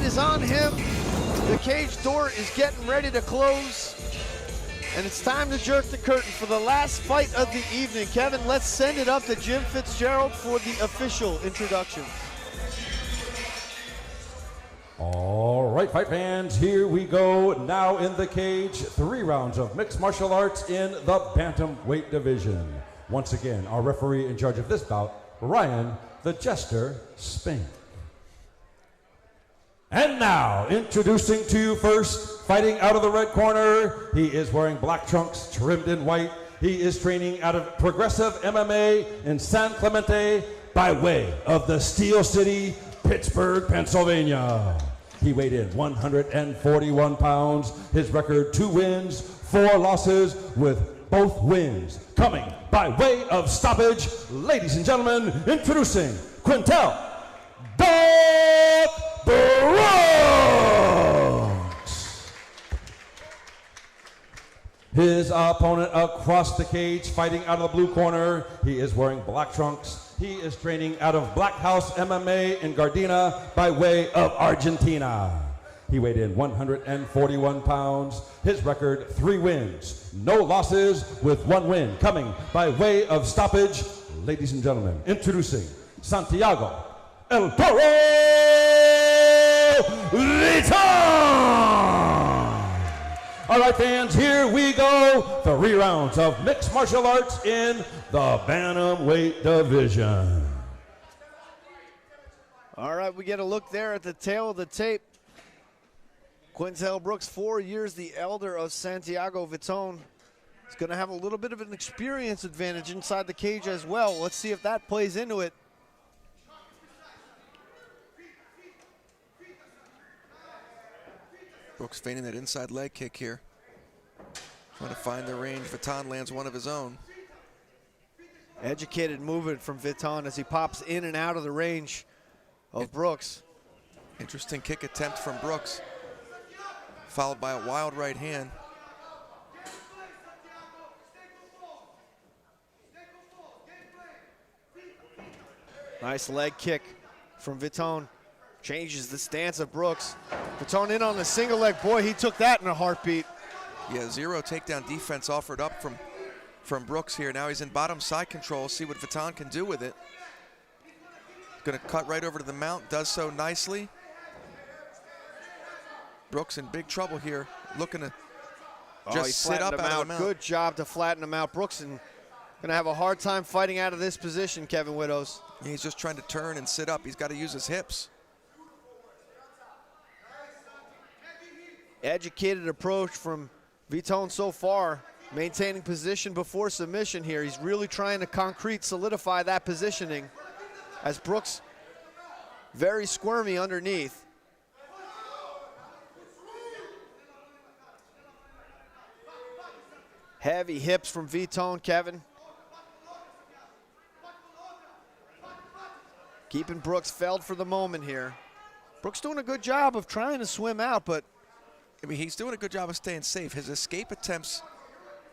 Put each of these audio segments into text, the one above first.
is on him. The cage door is getting ready to close. And it's time to jerk the curtain for the last fight of the evening. Kevin, let's send it up to Jim Fitzgerald for the official introduction. All right, fight fans, here we go. Now in the cage, 3 rounds of mixed martial arts in the bantamweight division. Once again, our referee in charge of this bout, Ryan the Jester Spink. And now, introducing to you first, fighting out of the red corner, he is wearing black trunks trimmed in white. He is training out of Progressive MMA in San Clemente by way of the Steel City, Pittsburgh, Pennsylvania. He weighed in 141 pounds. His record, 2 wins, 4 losses, with both wins coming by way of stoppage. Ladies and gentlemen, introducing Quintel Brooks. His opponent across the cage, fighting out of the blue corner. He is wearing black trunks. He is training out of Black House MMA in Gardena by way of Argentina. He weighed in 141 pounds. His record, 3 wins, no losses, with 1 win coming by way of stoppage. Ladies and gentlemen, introducing Santiago El Toro Viton. All right, fans, here we go. 3 rounds of mixed martial arts in the bantamweight division. All right, we get a look there at the tail of the tape. Quintel Brooks, 4 years the elder of Santiago Viton. He's going to have a little bit of an experience advantage inside the cage as well. Let's see if that plays into it. Brooks feigning that inside leg kick here. Trying to find the range. Viton lands one of his own. Educated movement from Viton as he pops in and out of the range of Brooks. Interesting kick attempt from Brooks, followed by a wild right hand. Nice leg kick from Viton. Changes the stance of Brooks. Viton in on the single leg. Boy, he took that in a heartbeat. Yeah, 0 takedown defense offered up from Brooks here. Now he's in bottom side control. See what Viton can do with it. Gonna cut right over to the mount, does so nicely. Brooks in big trouble here, looking to just sit up out of the mount. Good job to flatten him out. Brooks gonna have a hard time fighting out of this position, Kevin Widows. Yeah, he's just trying to turn and sit up. He's got to use his hips. Educated approach from Viton so far, maintaining position before submission here. He's really trying to solidify that positioning as Brooks very squirmy underneath. Heavy hips from Viton, Kevin. Keeping Brooks felled for the moment here. Brooks doing a good job of trying to swim out, but I mean, he's doing a good job of staying safe. His escape attempts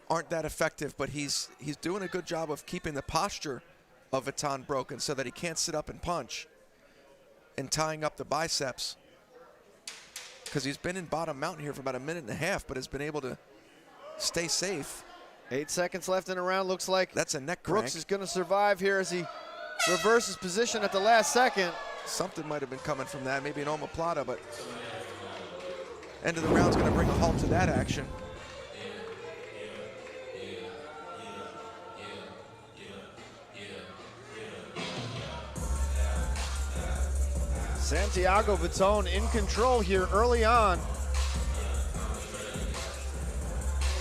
aren't that effective, but he's doing a good job of keeping the posture of Viton broken so that he can't sit up and punch, and tying up the biceps, because he's been in bottom mount here for about 1.5 minutes, but has been able to stay safe. 8 seconds left in the round. Looks like that's a neck crank. Brooks is going to survive here as he reverses position at the last second. Something might have been coming from that, maybe an omoplata, but end of the round's going to bring a halt to that action. Santiago Viton in control here early on.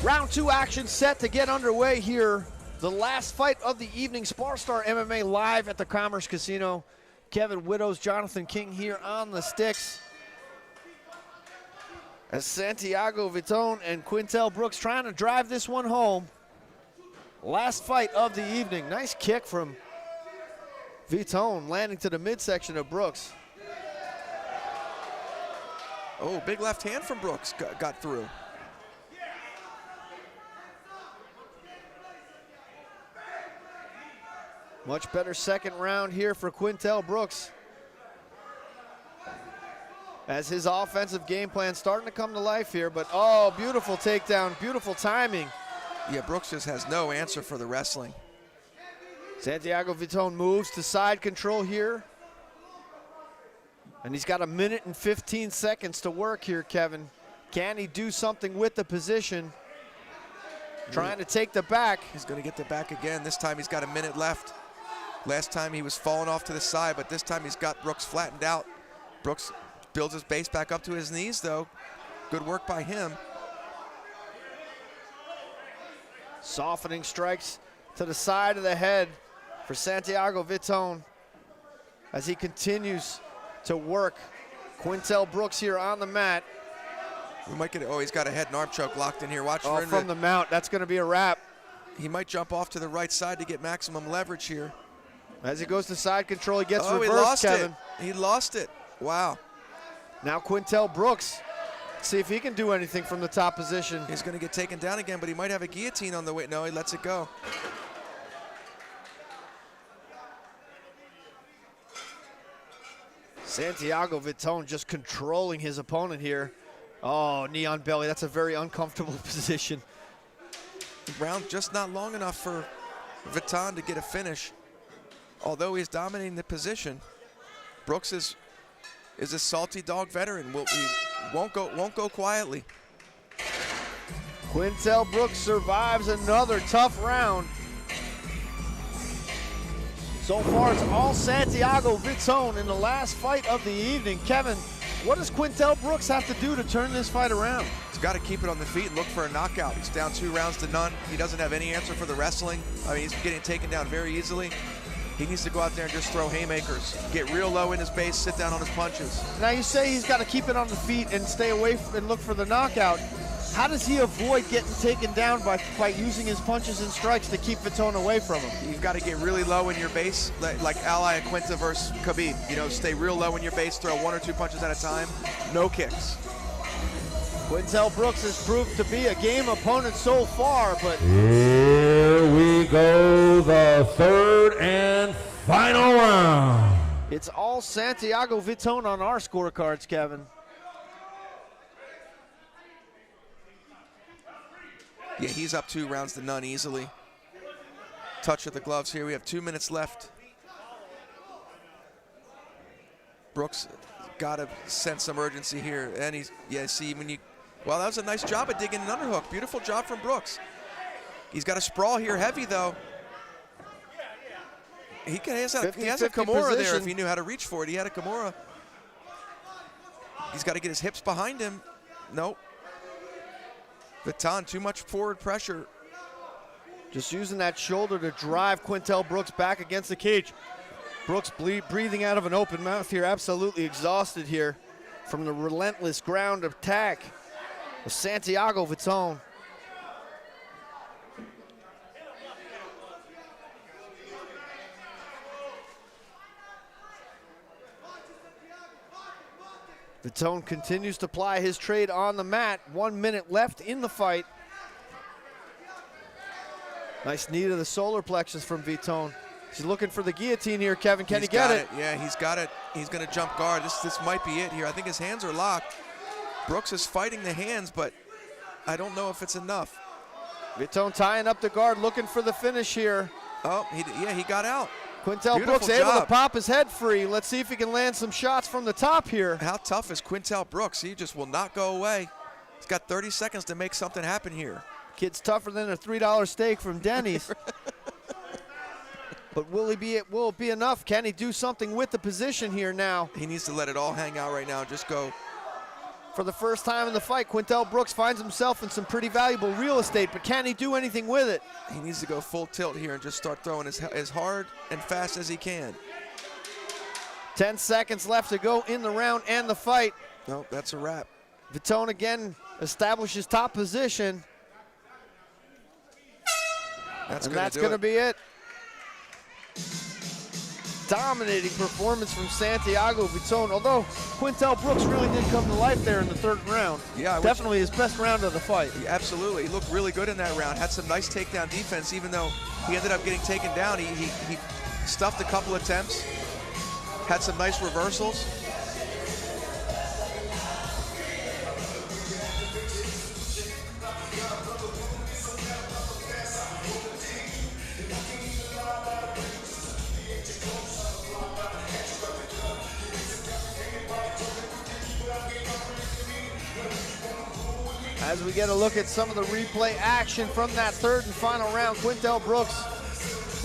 Round 2 action set to get underway here. The last fight of the evening, SparStar MMA live at the Commerce Casino. Kevin Widows, Jonathan King here on the sticks. As Santiago Viton and Quintel Brooks trying to drive this one home. Last fight of the evening. Nice kick from Viton, landing to the midsection of Brooks. Oh, big left hand from Brooks got through. Much better second round here for Quintel Brooks. as his offensive game plan starting to come to life here, but oh, beautiful takedown, beautiful timing. Yeah, Brooks just has no answer for the wrestling. Santiago Viton moves to side control here. And he's got 1 minute and 15 seconds to work here, Kevin. Can he do something with the position? Trying to take the back. He's going to get the back again. This time he's got 1 minute left. Last time he was falling off to the side, but this time he's got Brooks flattened out. Brooks builds his base back up to his knees, though. Good work by him. Softening strikes to the side of the head for Santiago Viton as he continues to work. Quintel Brooks here on the mat. We might get it. Oh, he's got a head and arm choke locked in here. Watch for him from the mount. That's going to be a wrap. He might jump off to the right side to get maximum leverage here. As he goes to side control, he gets reversed, he lost Kevin. He lost it. Wow. Now Quintel Brooks. See if he can do anything from the top position. He's going to get taken down again, but he might have a guillotine on the way. No, he lets it go. Santiago Viton just controlling his opponent here. Oh, knee on belly. That's a very uncomfortable position. Round just not long enough for Viton to get a finish. Although he's dominating the position, Brooks is a salty dog veteran. He won't go quietly. Quintel Brooks survives another tough round. So far, it's all Santiago Viton in the last fight of the evening. Kevin, what does Quintel Brooks have to do to turn this fight around? He's got to keep it on the feet and look for a knockout. He's down 2 rounds to none. He doesn't have any answer for the wrestling. I mean, he's getting taken down very easily. He needs to go out there and just throw haymakers, get real low in his base, sit down on his punches. Now you say he's got to keep it on the feet and stay away and look for the knockout. How does he avoid getting taken down by using his punches and strikes to keep Viton away from him? You've got to get really low in your base, like Ally Quinta versus Khabib. You know, stay real low in your base, throw 1 or 2 punches at a time, no kicks. Quintel Brooks has proved to be a game opponent so far, but here we go, the third and final round. It's all Santiago Viton on our scorecards, Kevin. Yeah, he's up 2 rounds to none easily. Touch of the gloves here. We have 2 minutes left. Brooks got to sense some urgency here. And he's, yeah, see, well, that was a nice job at digging an underhook. Beautiful job from Brooks. He's got a sprawl here heavy, though. He has a Kimura there if he knew how to reach for it. He had a Kimura. He's got to get his hips behind him. Nope. Viton, too much forward pressure. Just using that shoulder to drive Quintel Brooks back against the cage. Brooks breathing out of an open mouth here, absolutely exhausted here from the relentless ground attack of Santiago Viton. Viton continues to ply his trade on the mat. 1 minute left in the fight. Nice knee to the solar plexus from Viton. He's looking for the guillotine here, Kevin. Can he get it? Yeah, he's got it. He's going to jump guard. This might be it here. I think his hands are locked. Brooks is fighting the hands, but I don't know if it's enough. Viton tying up the guard, looking for the finish here. Oh, he got out. Quintel Brooks able to pop his head free. Let's see if he can land some shots from the top here. How tough is Quintel Brooks? He just will not go away. He's got 30 seconds to make something happen here. Kid's tougher than a $3 steak from Denny's. But will it be enough? Can he do something with the position here now? He needs to let it all hang out right now. Just go. For the first time in the fight, Quintel Brooks finds himself in some pretty valuable real estate, but can he do anything with it? He needs to go full tilt here and just start throwing as hard and fast as he can. 10 seconds left to go in the round and the fight. No, that's a wrap. Viton again establishes top position. That's going to be it. Dominating performance from Santiago Viton, although Quintel Brooks really did come to life there in the 3rd round. Yeah, definitely his best round of the fight. Yeah, absolutely, he looked really good in that round. Had some nice takedown defense, even though he ended up getting taken down. He stuffed a couple attempts, had some nice reversals. As we get a look at some of the replay action from that third and final round, Quintel Brooks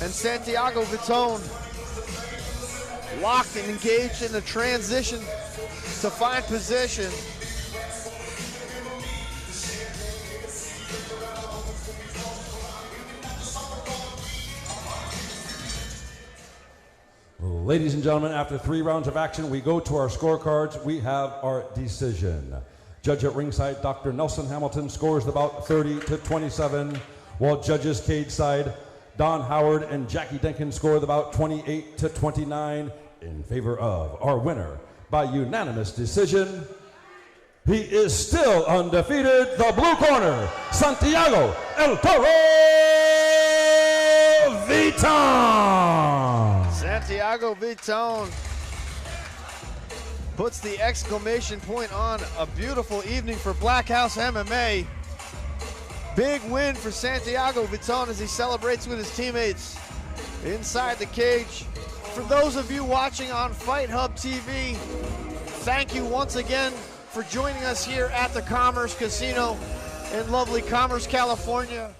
and Santiago Viton locked and engaged in the transition to find position. Ladies and gentlemen, after 3 rounds of action, we go to our scorecards. We have our decision. Judge at ringside, Dr. Nelson Hamilton, scores the bout 30-27, while judges cage side, Don Howard and Jackie Denkin score the bout 28-29 in favor of our winner by unanimous decision. He is still undefeated, the blue corner, Santiago El Toro Viton. Santiago Viton puts the exclamation point on a beautiful evening for Black House MMA. Big win for Santiago Viton as he celebrates with his teammates inside the cage. For those of you watching on Fight Hub TV, thank you once again for joining us here at the Commerce Casino in lovely Commerce, California.